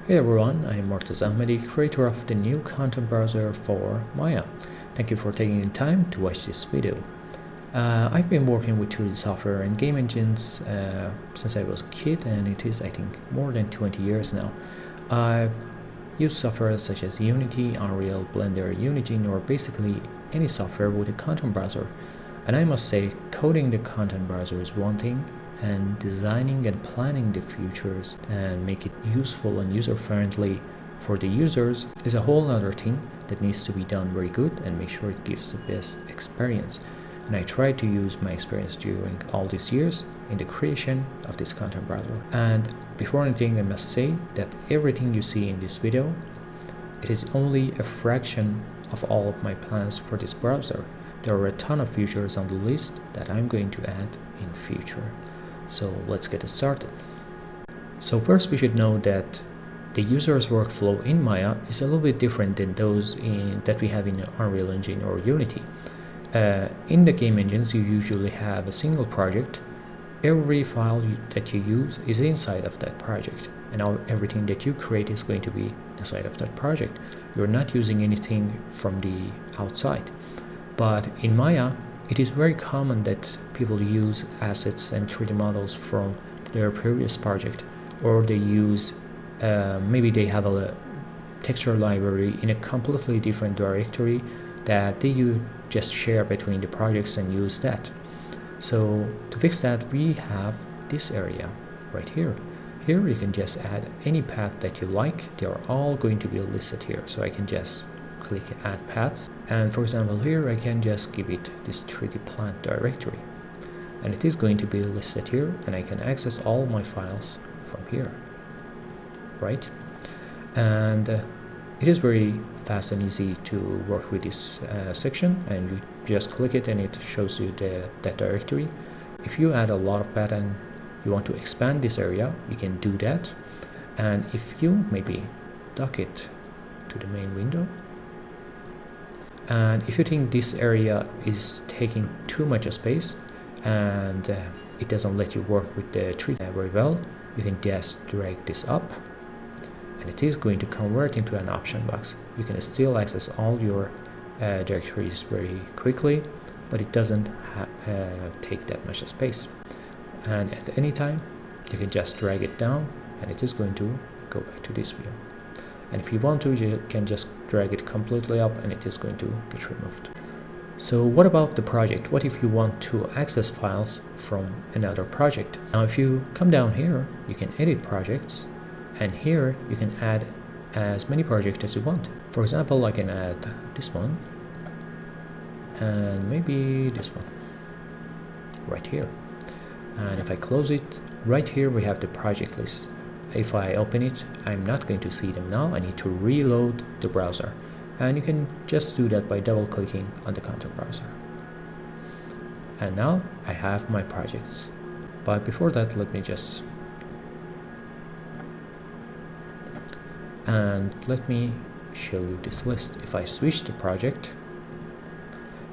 Hey everyone, I'm Mortaz Ahmadi, creator of the new content browser for Maya. Thank you for taking the time to watch this video. I've been working with 2D software and game engines since I was a kid, and it is, I think, more than 20 years now. I've used software such as Unity, Unreal, Blender, Unigine, or basically any software with a content browser. And I must say, coding the content browser is one thing, and designing and planning the features and make it useful and user-friendly for the users is a whole other thing that needs to be done very good and make sure it gives the best experience. And I tried to use my experience during all these years in the creation of this content browser. And before anything, I must say that everything you see in this video, it is only a fraction of all of my plans for this browser. There are a ton of features on the list that I'm going to add in future. So let's get it started. So first we should know that the user's workflow in Maya is a little bit different than those that we have in Unreal Engine or Unity. In the game engines, you usually have a single project. Every file that you use is inside of that project, and everything that you create is going to be inside of that project. You're not using anything from the outside. But in Maya, it is very common that people use assets and 3D models from their previous project, or they use, maybe they have a texture library in a completely different directory that you just share between the projects and use that. So to fix that, we have this area right here. Here you can just add any path that you like. They are all going to be listed here. So I can just click add path, and for example here I can just give it this 3D plant directory, and it is going to be listed here, and I can access all my files from here, right? And it is very fast and easy to work with this section, and you just click it and it shows you that directory. If you add a lot of path and you want to expand this area, you can do that. And if you maybe dock it to the main window, and if you think this area is taking too much space and it doesn't let you work with the 3D very well, you can just drag this up, and it is going to convert into an option box. You can still access all your directories very quickly, but it doesn't take that much space. And at any time, you can just drag it down, and it is going to go back to this view. And if you want to, you can just drag it completely up and it is going to get removed. So what about the project? What if you want to access files from another project? Now if you come down here, you can edit projects, and here you can add as many projects as you want. For example, I can add this one and maybe this one right here. And if I close it, right here we have the project list. If I open it, I'm not going to see them now. I need to reload the browser, and you can just do that by double clicking on the content browser. And now I have my projects, but before that, let me just let me show you this list. If I switch the project,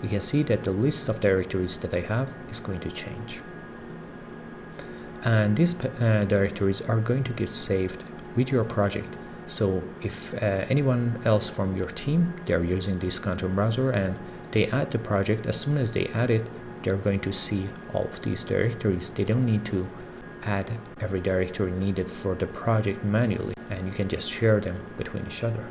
you can see that the list of directories that I have is going to change. And these directories are going to get saved with your project. So if anyone else from your team, they are using this content browser and they add the project, as soon as they add it, they're going to see all of these directories. They don't need to add every directory needed for the project manually, and you can just share them between each other.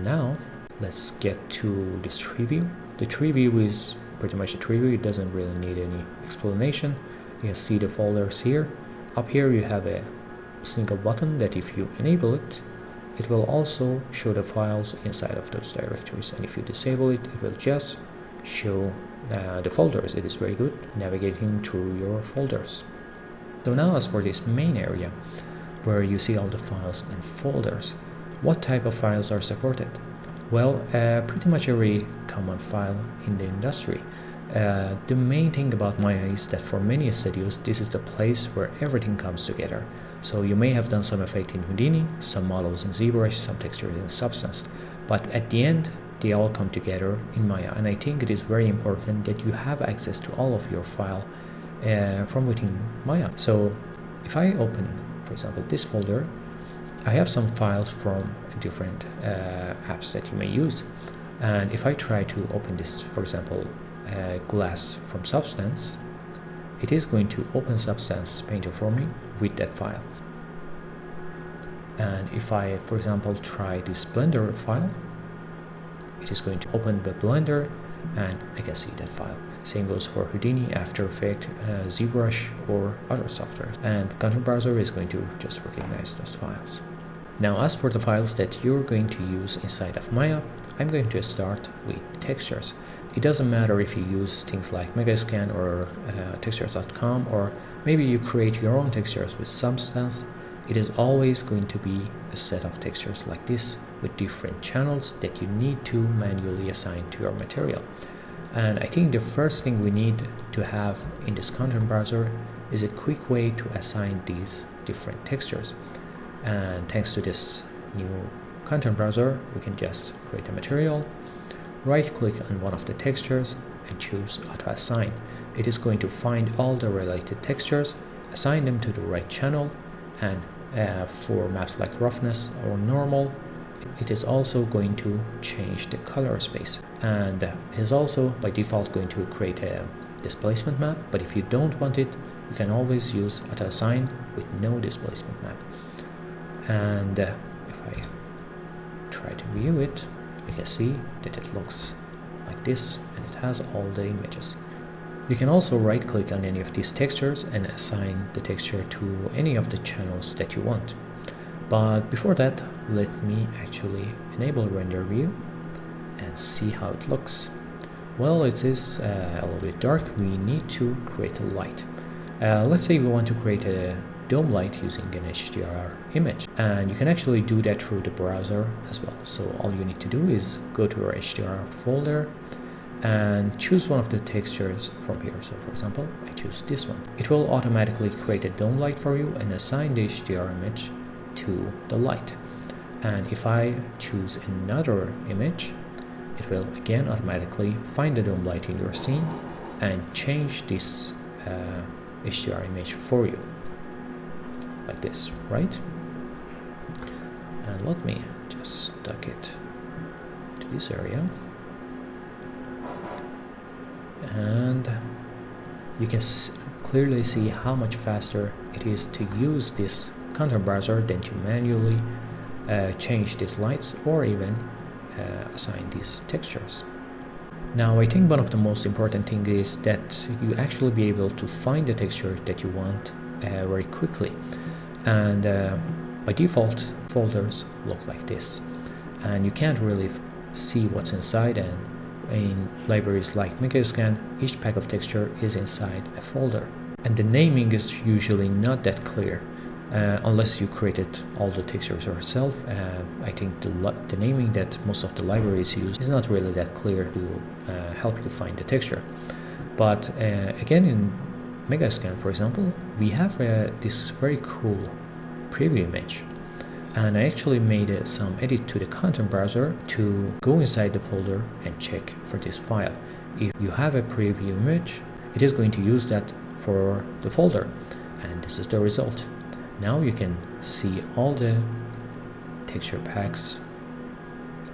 Now let's get to this tree view. The tree view is pretty much a tree view. It doesn't really need any explanation. You can see the folders here. Up here you have a single button that if you enable it, it will also show the files inside of those directories, and if you disable it, it will just show the folders. It is very good navigating through your folders. So now as for this main area where you see all the files and folders, what type of files are supported? Well, pretty much every common file in the industry. The main thing about Maya is that for many studios, this is the place where everything comes together. So you may have done some effect in Houdini, some models in ZBrush, some textures in Substance, but at the end, they all come together in Maya. And I think it is very important that you have access to all of your file from within Maya. So if I open, for example, this folder, I have some files from different apps that you may use, and if I try to open this, for example, glass from Substance, it is going to open Substance Painter for me with that file. And if I, for example, try this Blender file, it is going to open the Blender and I can see that file. Same goes for Houdini, After Effects, ZBrush or other software. And Content Browser is going to just recognize those files. Now as for the files that you're going to use inside of Maya, I'm going to start with textures. It doesn't matter if you use things like Megascan or textures.com, or maybe you create your own textures with Substance. It is always going to be a set of textures like this with different channels that you need to manually assign to your material. And I think the first thing we need to have in this Content Browser is a quick way to assign these different textures. And thanks to this new Content Browser, we can just create a material, right click on one of the textures and choose Auto Assign. It is going to find all the related textures, assign them to the right channel, and for maps like roughness or normal, it is also going to change the color space. And it is also by default going to create a displacement map, but if you don't want it, you can always use Auto Assign with no displacement map. And if I try to view it, you can see that it looks like this and it has all the images. You can also right click on any of these textures and assign the texture to any of the channels that you want. But before that, let me actually enable render view and see how it looks. Well, it is a little bit dark. We need to create a light. Let's say we want to create a dome light using an HDR image, and you can actually do that through the browser as well. So all you need to do is go to your HDR folder and choose one of the textures from here. So for example, I choose this one. It will automatically create a dome light for you and assign the HDR image to the light. And if I choose another image, it will again automatically find the dome light in your scene and change this HDR image for you, like this, right? And let me just duck it to this area. And you can clearly see how much faster it is to use this Content Browser than to manually change these lights or even assign these textures. Now I think one of the most important things is that you actually be able to find the texture that you want very quickly. And by default, folders look like this, and you can't really see what's inside. And in libraries like Megascan, each pack of texture is inside a folder, and the naming is usually not that clear unless you created all the textures yourself. I think the naming that most of the libraries use is not really that clear to help you find the texture. But again, in Megascan, for example, we have this very cool preview image, and I actually made some edit to the Content Browser to go inside the folder and check for this file. If you have a preview image, it is going to use that for the folder, and this is the result. Now you can see all the texture packs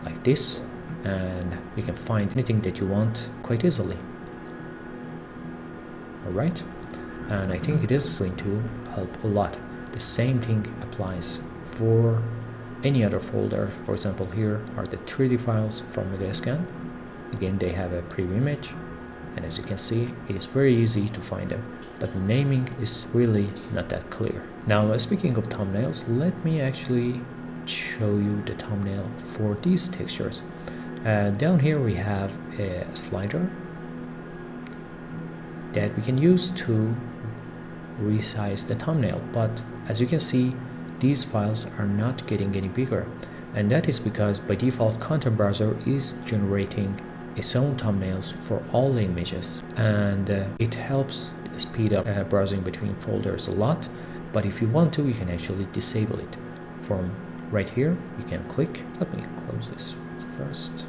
like this, and you can find anything that you want quite easily. Alright, and I think it is going to help a lot. The same thing applies for any other folder. For example, here are the 3D files from Megascan. Again, they have a preview image, and as you can see, it is very easy to find them, but the naming is really not that clear. Now, speaking of thumbnails, let me actually show you the thumbnail for these textures. Down here we have a slider that we can use to resize the thumbnail, but as you can see, these files are not getting any bigger, and that is because by default Content Browser is generating its own thumbnails for all the images, and it helps speed up browsing between folders a lot. But if you want to, you can actually disable it. From right here, you can click, let me close this first,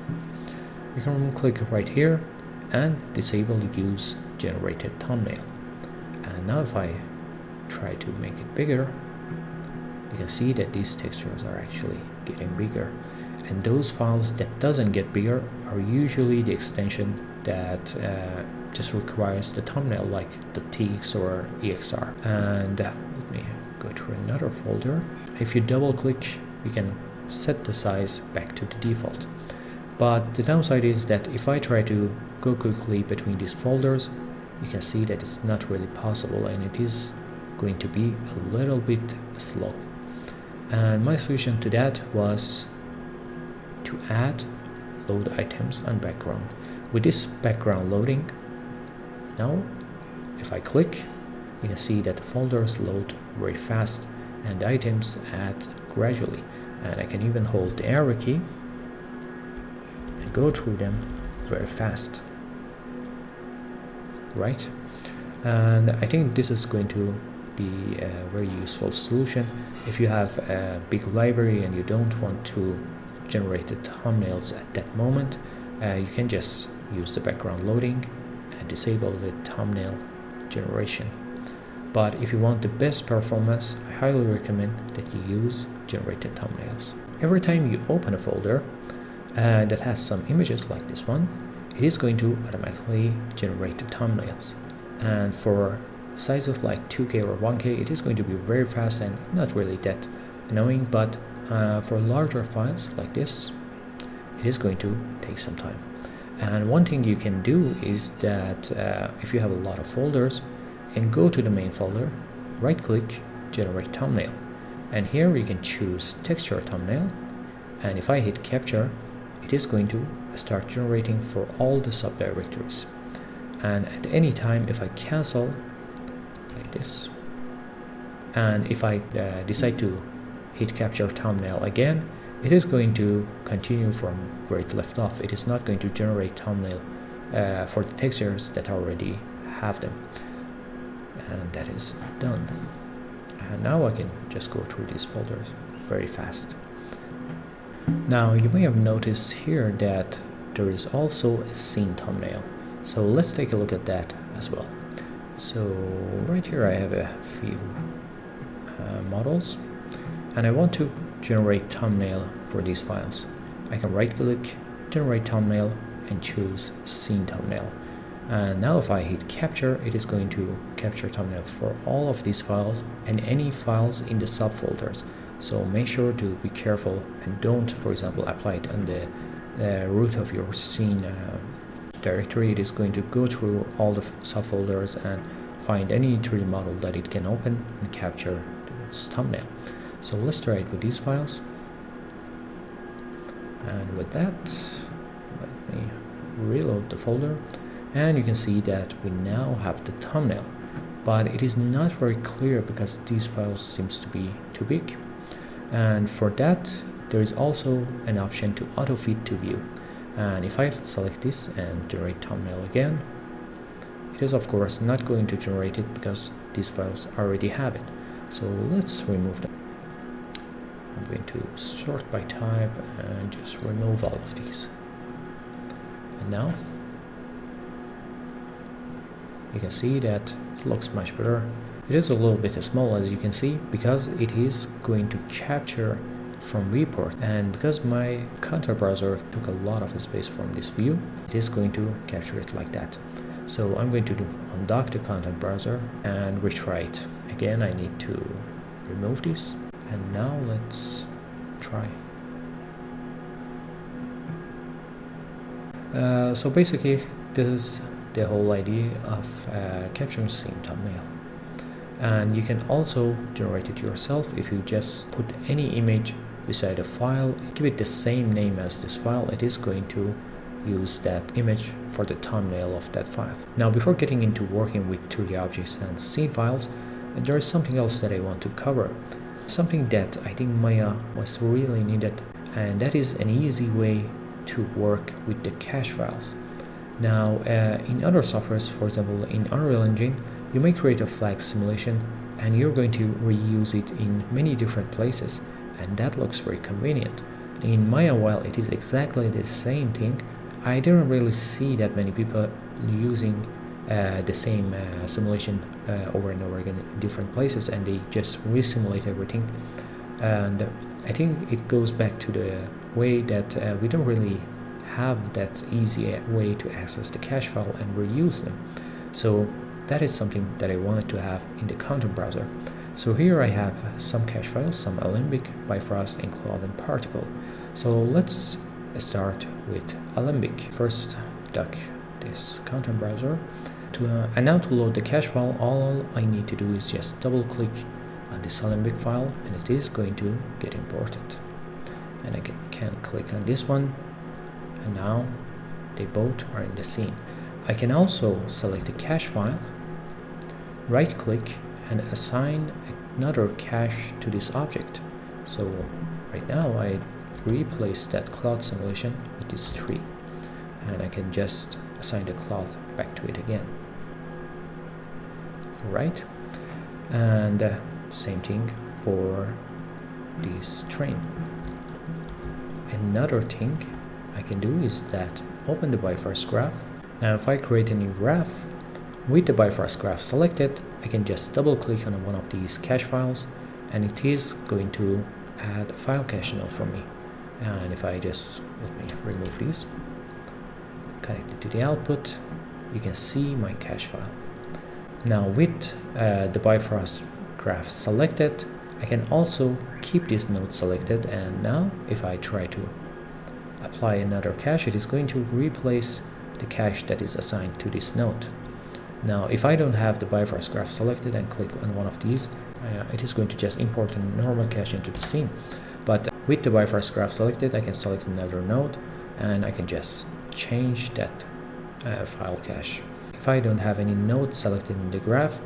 you can click right here and disable use generated thumbnail. And now if I try to make it bigger, you you can see that these textures are actually getting bigger. And those files that doesn't get bigger are usually the extension that just requires the thumbnail, like the .tx or .exr. And let me go to another folder. If you double click, you can set the size back to the default. But the downside is that if I try to go quickly between these folders, you can see that it's not really possible, and it is going to be a little bit slow. And my solution to that was to add load items on background. With this background loading, now if I click, you can see that the folders load very fast and the items add gradually. And I can even hold the arrow key and go through them very fast, right? And I think this is going to be a very useful solution if you have a big library and you don't want to generate the thumbnails at that moment. You can just use the background loading and disable the thumbnail generation. But if you want the best performance, I highly recommend that you use generated thumbnails. Every time you open a folder that has some images like this one, it is going to automatically generate the thumbnails. And for sizes like 2K or 1K, it is going to be very fast and not really that annoying, but for larger files like this, it is going to take some time. And one thing you can do is that if you have a lot of folders, you can go to the main folder, right click, generate thumbnail, and here you can choose texture thumbnail, and if I hit capture, it is going to start generating for all the subdirectories. And at any time, if I cancel like this, and if I decide to hit capture thumbnail again, it is going to continue from where it left off. It is not going to generate thumbnail for the textures that already have them. And that is done. And now I can just go through these folders very fast. Now you may have noticed here that there is also a scene thumbnail. So let's take a look at that as well. So right here I have a few models, and I want to generate thumbnail for these files. I can right click, generate thumbnail, and choose scene thumbnail. And now if I hit capture, it is going to capture thumbnail for all of these files and any files in the subfolders. So make sure to be careful and don't, for example, apply it on the root of your scene directory. It is going to go through all the subfolders and find any 3D model that it can open and capture its thumbnail. So let's try it with these files. And with that, let me reload the folder. And you can see that we now have the thumbnail, but it is not very clear because these files seems to be too big. And for that, there is also an option to auto fit to view. And if I select this and generate thumbnail again, it is of course not going to generate it because these files already have it. So let's remove them. I'm going to sort by type and just remove all of these. And now you can see that it looks much better. It is a little bit small, as you can see, because it is going to capture from viewport, and because my content browser took a lot of space from this view, it is going to capture it like that. So I'm going to undock the content browser and retry it. Again, I need to remove this, and now let's try. So basically, this is the whole idea of capturing scene thumbnail. And you can also generate it yourself if you just put any image beside a file, give it the same name as this file, it is going to use that image for the thumbnail of that file. Now, before getting into working with 3D objects and scene files, there is something else that I want to cover. Something that I think Maya was really needed, and that is an easy way to work with the cache files. Now, in other softwares, for example, in Unreal Engine, you may create a flag simulation and you're going to reuse it in many different places, and that looks very convenient. In Maya, while it is exactly the same thing, I didn't really see that many people using the same simulation over and over again in different places, and they just re-simulate everything. And I think it goes back to the way that we don't really have that easy way to access the cache file and reuse them. So that is something that I wanted to have in the content browser. So here I have some cache files, some Alembic, Bifrost, and Claude and Particle. So let's start with Alembic. First, duck this content browser. And now to load the cache file, all I need to do is just double click on this Alembic file and it is going to get imported. And I can click on this one, and now they both are in the scene. I can also select the cache file, right click, and assign another cache to this object. So right now I replace that cloud simulation with this tree, and I can just assign the cloud back to it again. Right, and same thing for this train. Another thing I can do is that open the Bifrost graph. Now if I create a new graph with the Bifrost graph selected, I can just double click on one of these cache files and it is going to add a file cache node for me. And if I just, let me remove these, connect it to the output, you can see my cache file. Now with the Bifrost graph selected, I can also keep this node selected, and now if I try to apply another cache, it is going to replace the cache that is assigned to this node. Now if I don't have the Bifrost graph selected and click on one of these, it is going to just import a normal cache into the scene. But with the Bifrost graph selected, I can select another node and I can just change that file cache. If I don't have any node selected in the graph,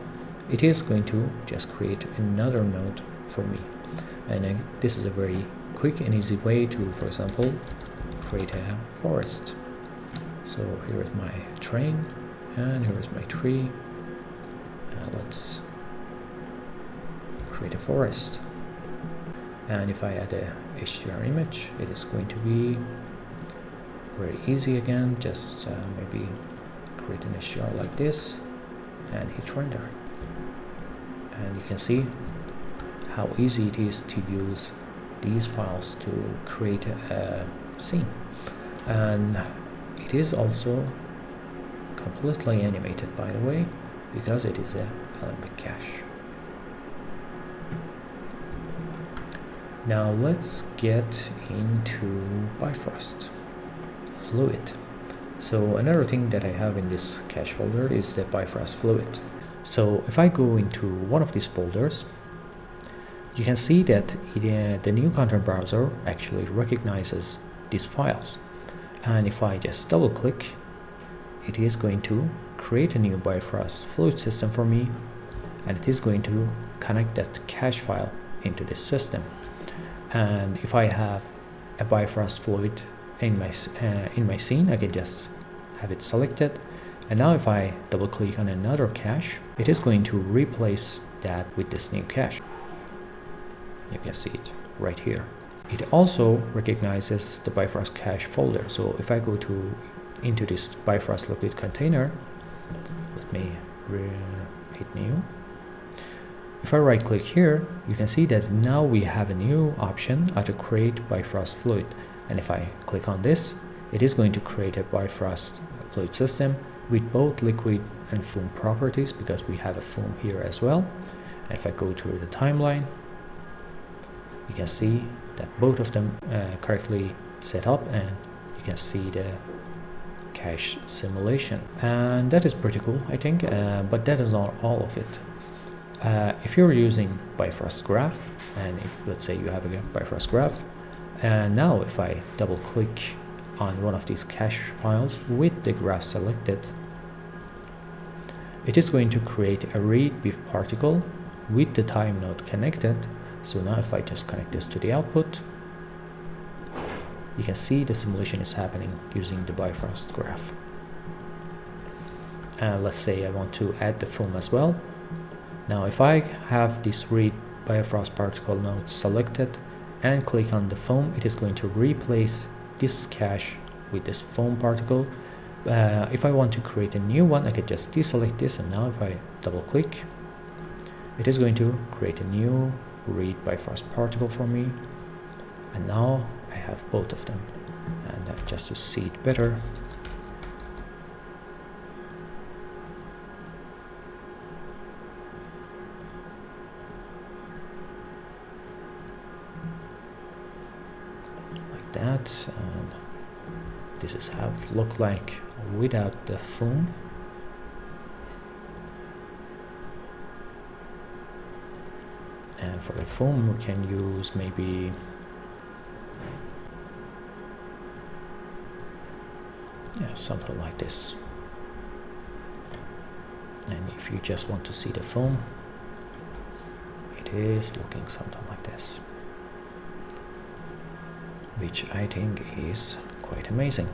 it is going to just create another node for me. And this is a very quick and easy way to, for example, create a forest. So here is my train and here is my tree. Let's create a forest. And if I add a HDR image, it is going to be very easy again. Just maybe create an HDR like this and hit render. And you can see how easy it is to use these files to create a scene. And it is also completely animated, by the way, because it is a Alembic cache. Now let's get into Bifrost Fluid. So another thing that I have in this cache folder is the Bifrost Fluid. So if I go into one of these folders, you can see that the new content browser actually recognizes these files. And if I just double click, it is going to create a new Bifrost Fluid system for me, and it is going to connect that cache file into this system. And if I have a Bifrost Fluid in my scene, I can just have it selected. And now if I double click on another cache, it is going to replace that with this new cache. You can see it right here. It also recognizes the Bifrost cache folder. So if I go into this Bifrost liquid container, let me hit new. If I right click here, you can see that now we have a new option to create Bifrost Fluid. And if I click on this, it is going to create a Bifrost Fluid system with both liquid and foam properties, because we have a foam here as well. And if I go to the timeline, you can see that both of them correctly set up, and you can see the cache simulation. And that is pretty cool, I think, but that is not all of it. If you're using Bifrost Graph, and if let's say you have a Bifrost Graph, and now if I double click on one of these cache files with the graph selected, it is going to create a read with particle with the time node connected. So now if I just connect this to the output, you can see the simulation is happening using the Bifrost graph. Let's say I want to add the foam as well. Now if I have this read Bifrost particle node selected and click on the foam, it is going to replace this cache with this foam particle. If I want to create a new one, I could just deselect this, and now if I double click, it is going to create a new read Bifrost particle for me, and now I have both of them. And just to see it better, like that, and this is how it looked like without the foam. And for the foam, we can use maybe something like this. And if you just want to see the foam, it is looking something like this, which I think is quite amazing.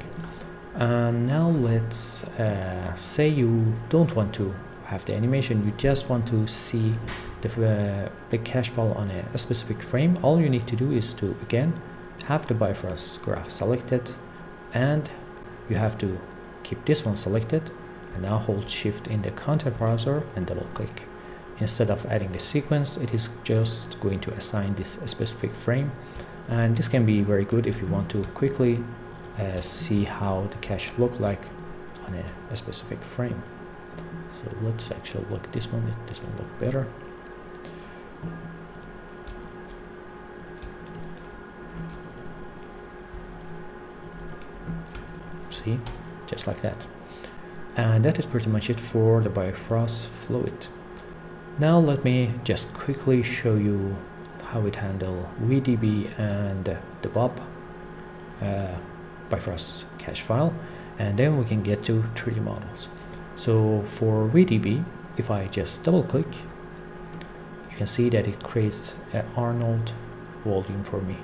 Now let's say you don't want to have the animation, you just want to see the cache file on a specific frame. All you need to do is to again have the Bifrost graph selected, and you have to keep this one selected, and now hold shift in the content browser and double click. Instead of adding the sequence, it is just going to assign this specific frame, and this can be very good if you want to quickly see how the cache look like on a specific frame. So let's actually look at this one. This one look better. See, just like that. And that is pretty much it for the Bifrost Fluid. Now let me just quickly show you how it handles VDB and the Bob Bifrost cache file, and then we can get to 3D models. So for VDB, if I just double click, you can see that it creates an Arnold volume for me.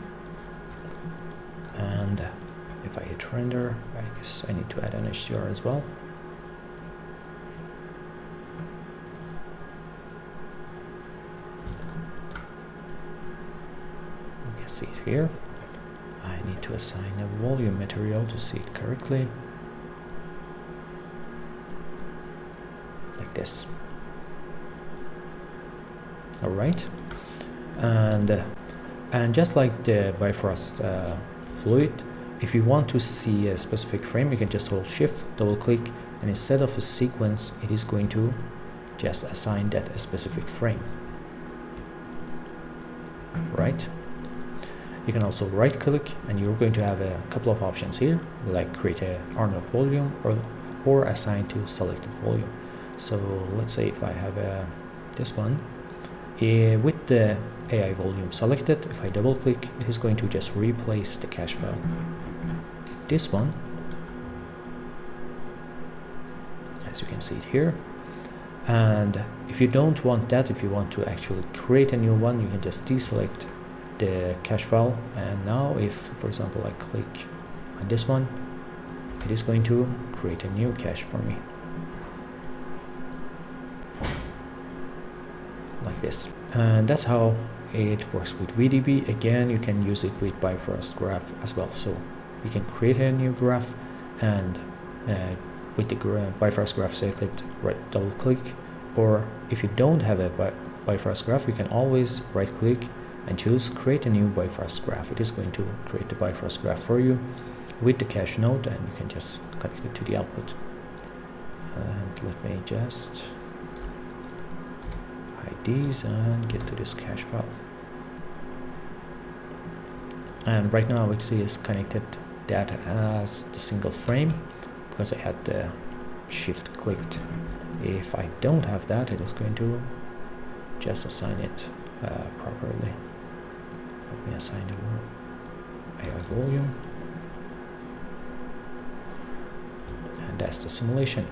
And if I hit render, I guess I need to add an HDR as well. You can see it here. I need to assign a volume material to see it correctly. Like this. Alright. And just like the Bifrost Fluid, if you want to see a specific frame, you can just hold shift, double click, and instead of a sequence, it is going to just assign that a specific frame. Right? You can also right click, and you're going to have a couple of options here, like create a Arnold volume or assign to selected volume. So let's say if I have this one, with the AI volume selected, if I double click, it is going to just replace the cache file. This one, as you can see it here. And if you don't want that, if you want to actually create a new one, you can just deselect the cache file, and now if, for example, I click on this one, it is going to create a new cache for me, like this. And that's how it works with VDB. Again, you can use it with Bifrost graph as well. So you can create a new graph, and with the Bifrost graph selected, right double click, or if you don't have a Bifrost graph, you can always right click and choose create a new Bifrost graph. It is going to create the Bifrost graph for you with the cache node, and you can just connect it to the output. And let me just hide these and get to this cache file. And right now it is connected that as the single frame because I had the shift clicked. If I don't have that, it is going to just assign it properly. Let me assign the AI volume, and that's the simulation.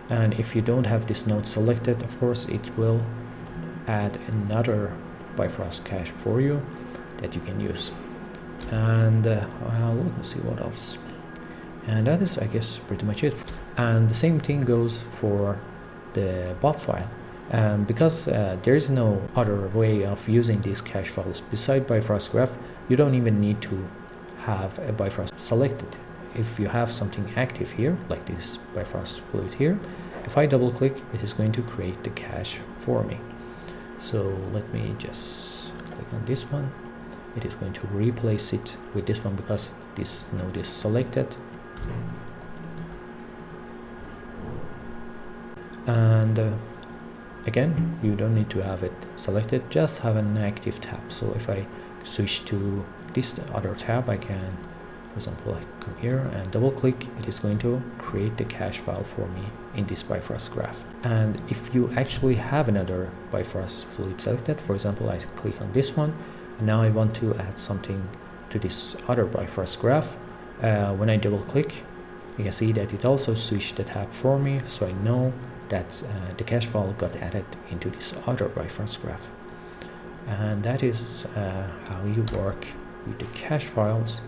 And if you don't have this node selected, of course it will add another Bifrost cache for you that you can use. And well, let me see what else. And that is, I guess, pretty much it. And the same thing goes for the Bob file. Because there is no other way of using these cache files beside Bifrost graph, you don't even need to have a Bifrost selected. If you have something active here, like this Bifrost Fluid here, if I double click, it is going to create the cache for me. So let me just click on this one, it is going to replace it with this one because this node is selected. And again, you don't need to have it selected, just have an active tab. So if I switch to this other tab, I can, for example, I come here and double click, it is going to create the cache file for me in this Bifrost graph. And if you actually have another Bifrost fluid selected, for example, I click on this one, and now I want to add something to this other Bifrost graph. When I double click, you can see that it also switched the tab for me, so I know that the cache file got added into this other Bifrost graph. And that is how you work with the cache files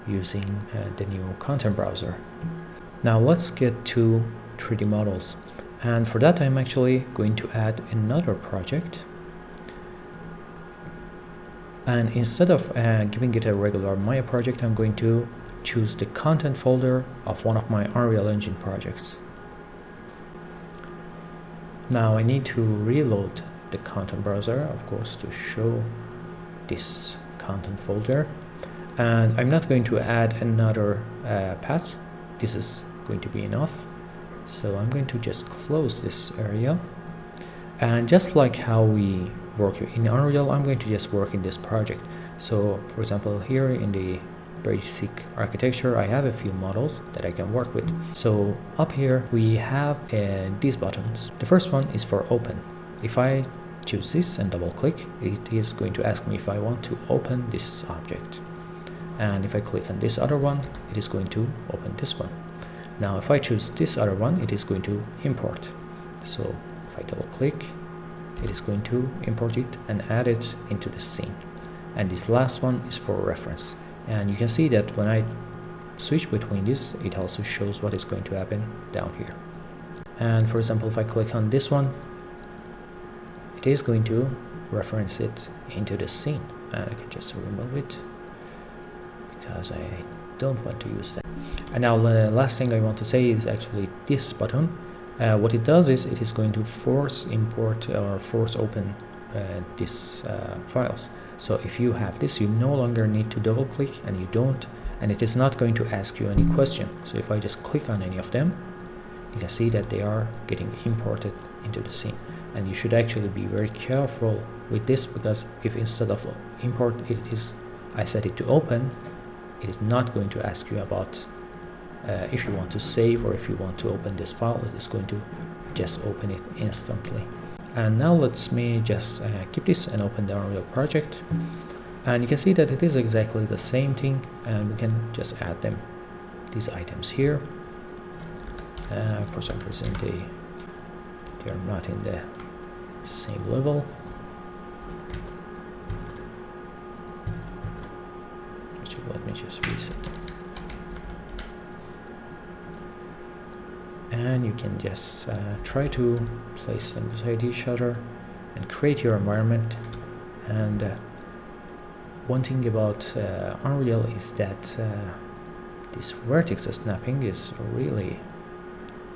using the new content browser. Now let's get to 3D models, and for that I'm actually going to add another project, and instead of giving it a regular Maya project, I'm going to choose the content folder of one of my Unreal Engine projects. Now I need to reload the content browser, of course, to show this content folder, and I'm not going to add another path. This is going to be enough, so I'm going to just close this area. And just like how we work in Unreal, I'm going to just work in this project. So for example, here in the basic architecture, I have a few models that I can work with. So up here we have these buttons. The first one is for open. If I choose this and double click, it is going to ask me if I want to open this object. And if I click on this other one, it is going to open this one. Now if I choose this other one, it is going to import. So if I double click, it is going to import it and add it into the scene. And this last one is for reference. And you can see that when I switch between this, it also shows what is going to happen down here. And for example, if I click on this one, it is going to reference it into the scene, and I can just remove it because I don't want to use that. And now the last thing I want to say is actually this button. What it does is it is going to force import or force open these files. So if you have this, you no longer need to double click, and you don't, and it is not going to ask you any question. So if I just click on any of them, you can see that they are getting imported into the scene. And you should actually be very careful with this, because if instead of import I set it to open, it is not going to ask you about if you want to save or if you want to open this file. It is going to just open it instantly. And now let me just keep this and open the Unreal project, and you can see that it is exactly the same thing, and we can just add them, these items here. For some reason they are not in the same level. Actually, let me just reset. And you can just try to place them beside each other and create your environment. And one thing about Unreal is that this vertex snapping is really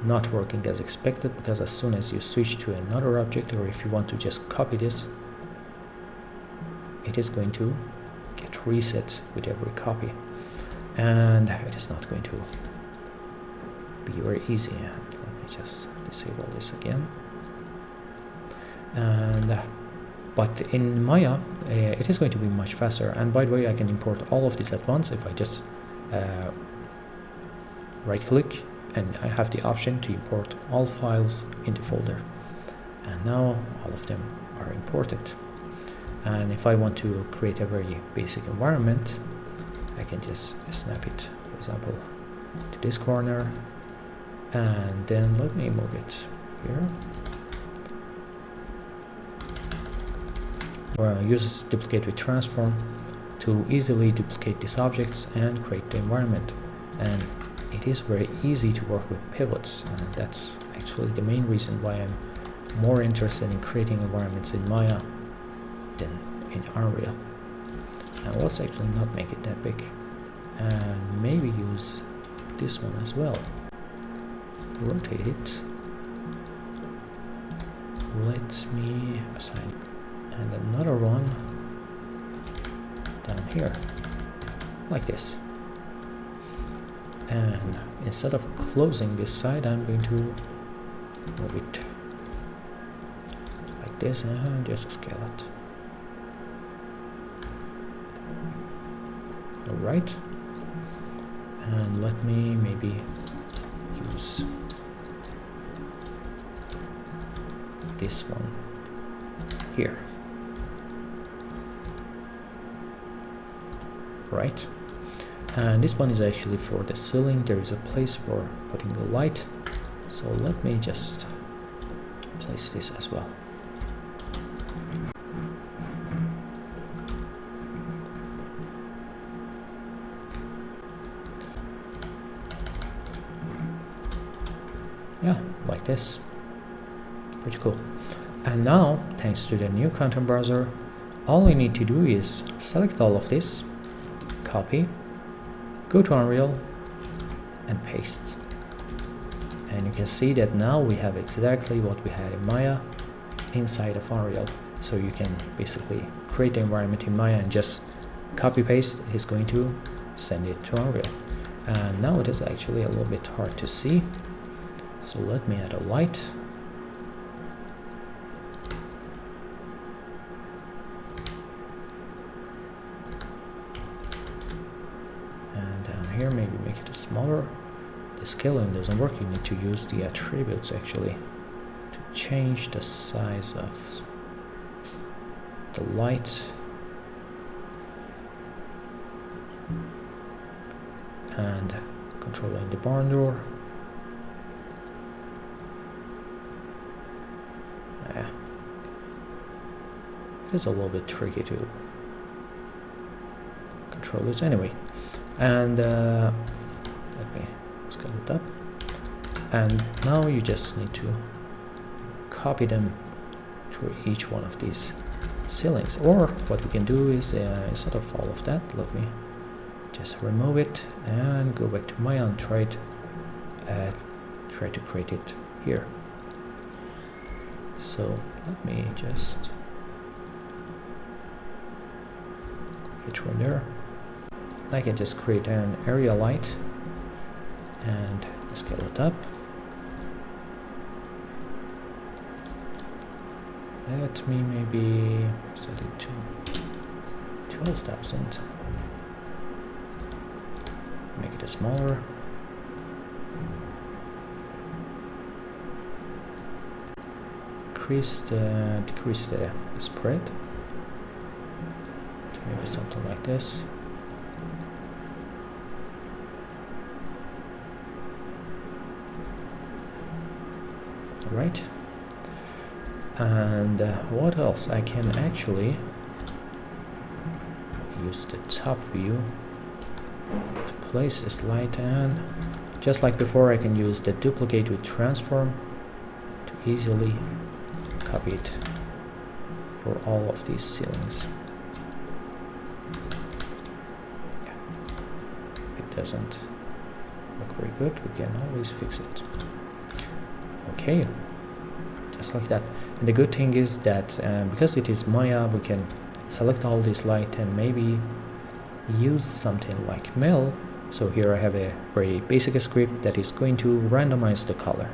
not working as expected, because as soon as you switch to another object, or if you want to just copy this, it is going to get reset with every copy, and it is not going to be very easy. Let me just disable this again. And but in Maya it is going to be much faster. And by the way, I can import all of this at once if I just right click, and I have the option to import all files in the folder, and now all of them are imported. And if I want to create a very basic environment, I can just snap it, for example, to this corner, and then let me move it here. Or use duplicate with transform to easily duplicate these objects and create the environment. And it is very easy to work with pivots, and that's actually the main reason why I'm more interested in creating environments in Maya than in Unreal. Now let's actually not make it that big, and maybe use this one as well. Rotate it. Let me assign, and another one down here, like this. And instead of closing this side, I'm going to move it like this and just scale it. Alright, and let me maybe use this one here. Right, and this one is actually for the ceiling. There is a place for putting the light, so let me just place this as well. Yeah, like this. Pretty cool. And now, thanks to the new content browser, all we need to do is select all of this, copy, go to Unreal, and paste. And you can see that now we have exactly what we had in Maya inside of Unreal. So you can basically create the environment in Maya and just copy paste. It's going to send it to Unreal. And now it is actually a little bit hard to see. So let me add a light. And down here, maybe make it smaller. The scaling doesn't work. You need to use the attributes actually to change the size of the light. And controlling the barn door. It is a little bit tricky to control this anyway. And let me scale it up. And now you just need to copy them through each one of these ceilings. Or what we can do is instead of all of that, let me just remove it and go back to Maya and try to create it here. So let me just hit from there. I can just create an area light and scale it up. Let me maybe set it to 12,000. Make it smaller. Decrease the spread to maybe something like this. Right. And what else? I can actually use the top view to place this light, and just like before, I can use the duplicate with transform to easily copy it for all of these ceilings. If it doesn't look very good, we can always fix it. Okay, just like that. And the good thing is that because it is Maya, we can select all this light and maybe use something like Mel. So here I have a very basic script that is going to randomize the color.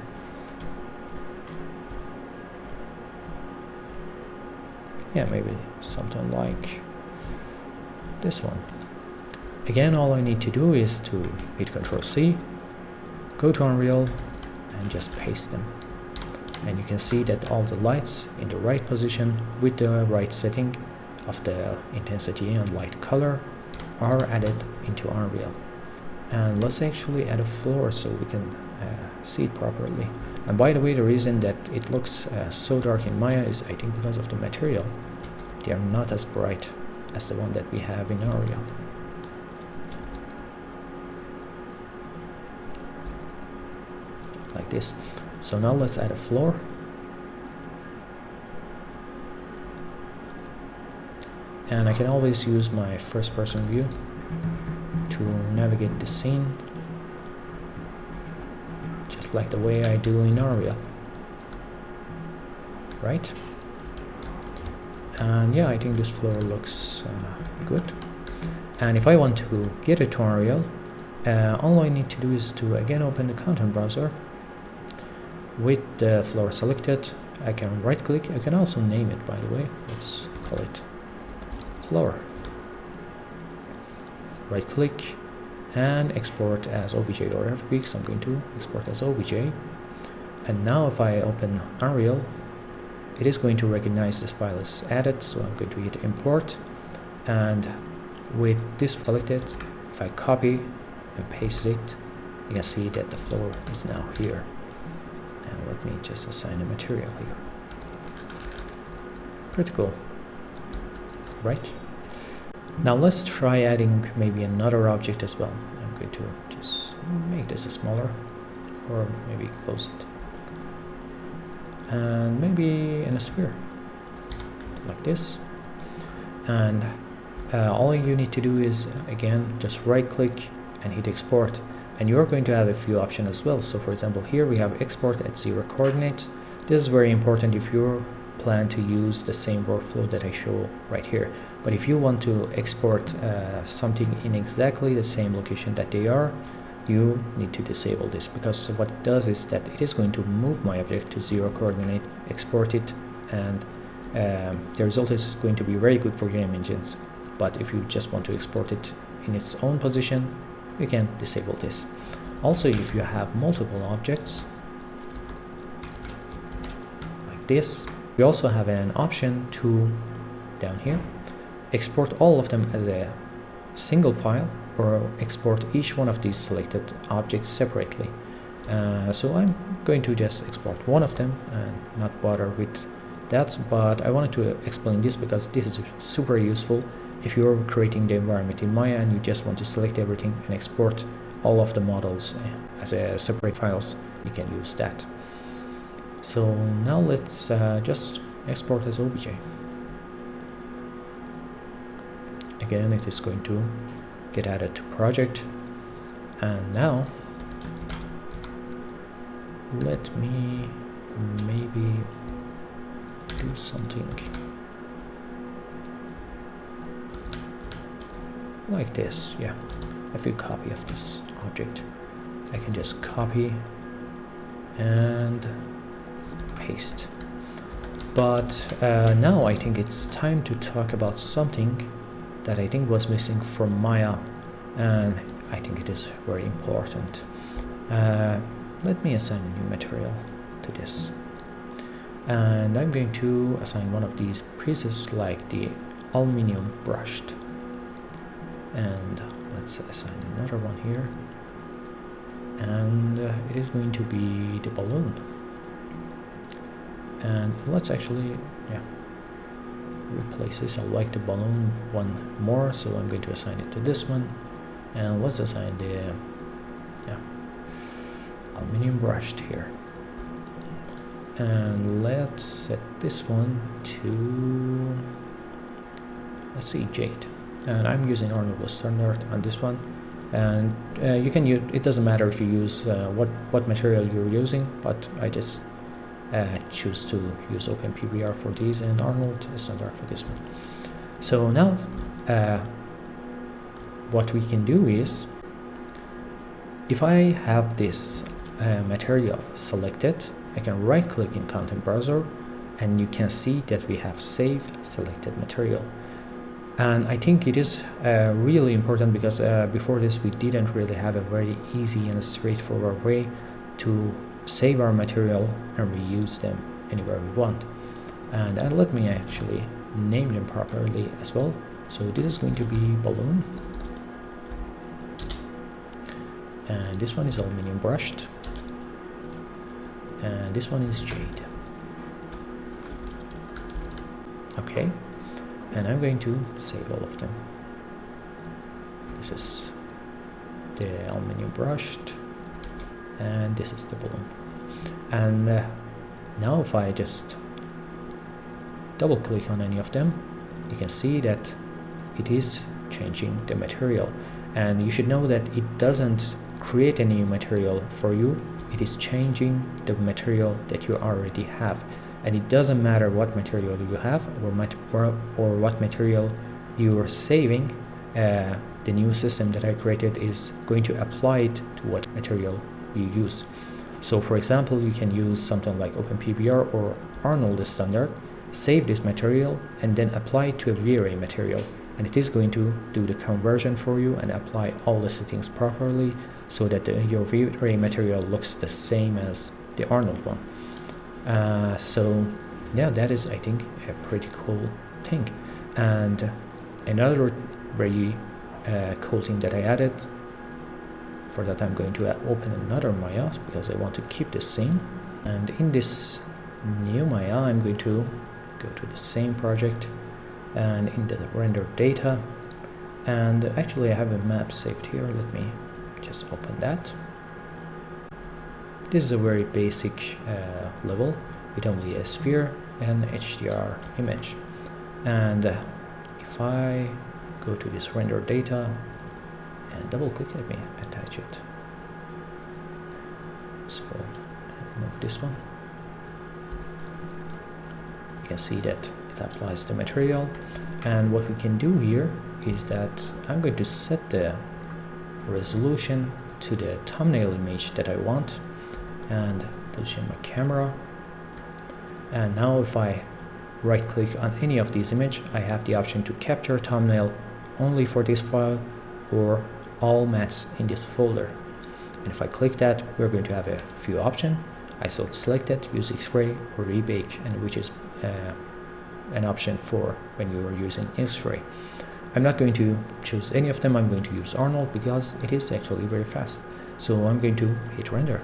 Yeah, maybe something like this one. Again, all I need to do is to hit Ctrl+C, go to Unreal, and just paste them. And you can see that all the lights in the right position with the right setting of the intensity and light color are added into Unreal. And let's actually add a floor so we can see it properly. And by the way, the reason that it looks so dark in Maya is I think because of the material. They are not as bright as the one that we have in Unreal. Like this. So now let's add a floor. And I can always use my first person view to navigate the scene, just like the way I do in Unreal. Right? And yeah, I think this floor looks good. And if I want to get a tutorial, all I need to do is to again open the content browser with the floor selected. I can right click. I can also name it, by the way. Let's call it floor. Right click and export as OBJ or FBX. So I'm going to export as OBJ. And now if I open Unreal, it is going to recognize this file is added. So I'm going to hit import, and with this selected, if I copy and paste it, you can see that the floor is now here. And let me just assign a material here. Pretty cool, right? Now let's try adding maybe another object as well. I'm going to just make this smaller, or maybe close it. And maybe in a sphere, like this. And all you need to do is, again, just right click and hit export. And you're going to have a few options as well. So for example, here we have export at 0 coordinates. This is very important if you plan to use the same workflow that I show right here. But if you want to export something in exactly the same location that they are, you need to disable this, because what it does is that it is going to move my object to 0 coordinate, export it, and the result is going to be very good for game engines. But if you just want to export it in its own position, you can disable this. Also, if you have multiple objects like this, we also have an option to, down here, export all of them as a single file, or export each one of these selected objects separately. So I'm going to just export one of them and not bother with that, but I wanted to explain this because this is super useful if you're creating the environment in Maya and you just want to select everything and export all of the models as a separate files. You can use that. So now let's just export as OBJ. Again, it is going to get added to project. And now let me maybe do something like this. Yeah, if you copy of this object, I can just copy and paste. But now I think it's time to talk about something that I think was missing from Maya, and I think it is very important. Let me assign a new material to this, and I'm going to assign one of these presets like the aluminum brushed, and let's assign another one here, and it is going to be the balloon. And let's actually replace this. I like the balloon one more, so I'm going to assign it to this one, and let's assign the aluminum brushed here, and let's set this one to, let's see, jade, and I'm using Arnold standard on this one. And you can use, it doesn't matter if you use what material you're using, but I just choose to use OpenPBR for these and Arnold standard for this one. So now what we can do is, if I have this material selected, I can right click in content browser, and you can see that we have saved selected material. And I think it is really important because before this we didn't really have a very easy and straightforward way to save our material and reuse them anywhere we want. And let me actually name them properly as well. So this is going to be balloon, and this one is aluminum brushed, and this one is jade. Okay, and I'm going to save all of them. This is the aluminum brushed, and this is the balloon. And now if I just double click on any of them, you can see that it is changing the material. And you should know that it doesn't create any material for you, it is changing the material that you already have. And it doesn't matter what material you have or what material you are saving, the new system that I created is going to apply it to what material you use. So for example, you can use something like OpenPBR or Arnold standard, save this material, and then apply it to a V-Ray material. And it is going to do the conversion for you and apply all the settings properly so that your V-Ray material looks the same as the Arnold one. So yeah, that is, I think, a pretty cool thing. And another very cool thing that I added, for that I'm going to open another Maya because I want to keep this same. And in this new Maya, I'm going to go to the same project and in the render data, and actually I have a map saved here. Let me just open that. This is a very basic level with only a sphere and HDR image. And if I go to this render data and double click, let me attach it. So remove this one. You can see that it applies the material, and what we can do here is that I'm going to set the resolution to the thumbnail image that I want and position my camera. And now if I right click on any of these images, I have the option to capture thumbnail only for this file or all mattes in this folder. And if I click that, we're going to have a few options. I select it, use X-ray or rebake, and which is an option for when you are using X-ray. I'm not going to choose any of them. I'm going to use Arnold because it is actually very fast. So I'm going to hit render.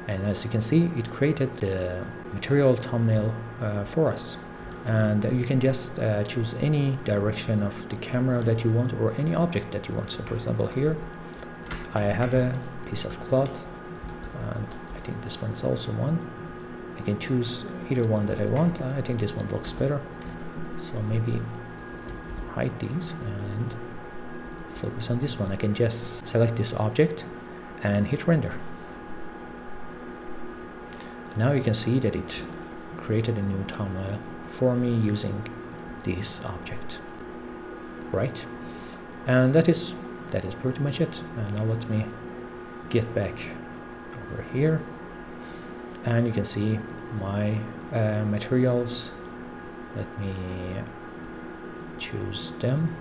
And as you can see, it created the material thumbnail for us. And you can just choose any direction of the camera that you want or any object that you want. So for example, here I have a piece of cloth, and I think this one is also one. I can choose either one that I want. I think this one looks better, so maybe hide these and focus on this one. I can just select this object and hit render. Now you can see that it created a new thumbnail for me using this object, right? And that is pretty much it. And now let me get back over here, and you can see my materials. Let me choose them,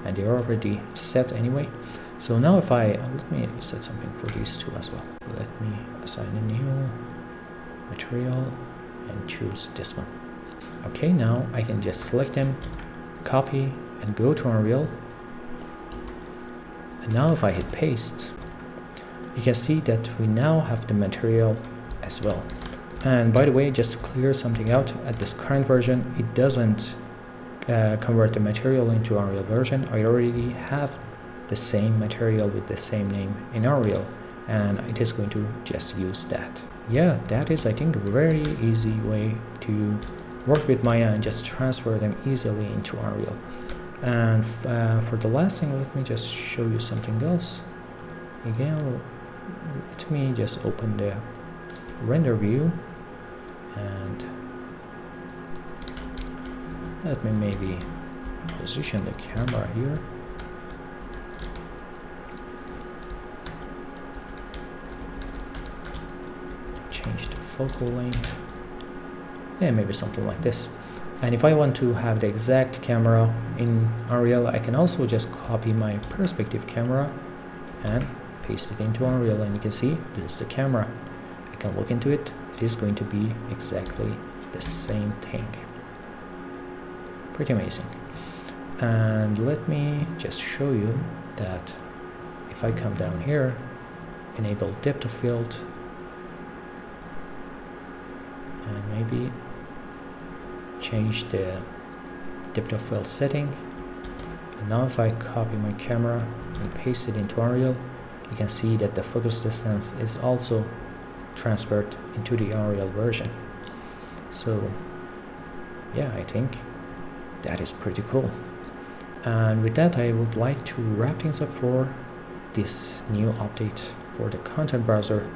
and they're already set anyway. So now if I let me set something for these two as well. Let me assign a new material and choose this one. Okay, now I can just select them, copy, and go to Unreal. And now if I hit paste, you can see that we now have the material as well. And by the way, just to clear something out, at this current version, it doesn't convert the material into Unreal version. I already have the same material with the same name in Unreal, and it is going to just use that. Yeah, that is, I think, a very easy way to work with Maya and just transfer them easily into Unreal. And for the last thing, let me just show you something else. Again, let me just open the render view, and let me maybe position the camera here. Change the focal length, and maybe something like this. And if I want to have the exact camera in Unreal, I can also just copy my perspective camera and paste it into Unreal, and you can see this is the camera. I can look into it. It is going to be exactly the same thing. Pretty amazing. And let me just show you that if I come down here, enable depth of field, and maybe change the depth of field setting. And now if I copy my camera and paste it into Unreal, you can see that the focus distance is also transferred into the Unreal version. So yeah, I think that is pretty cool. And with that, I would like to wrap things up for this new update for the content browser.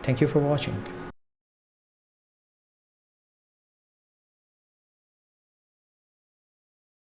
Thank you for watching.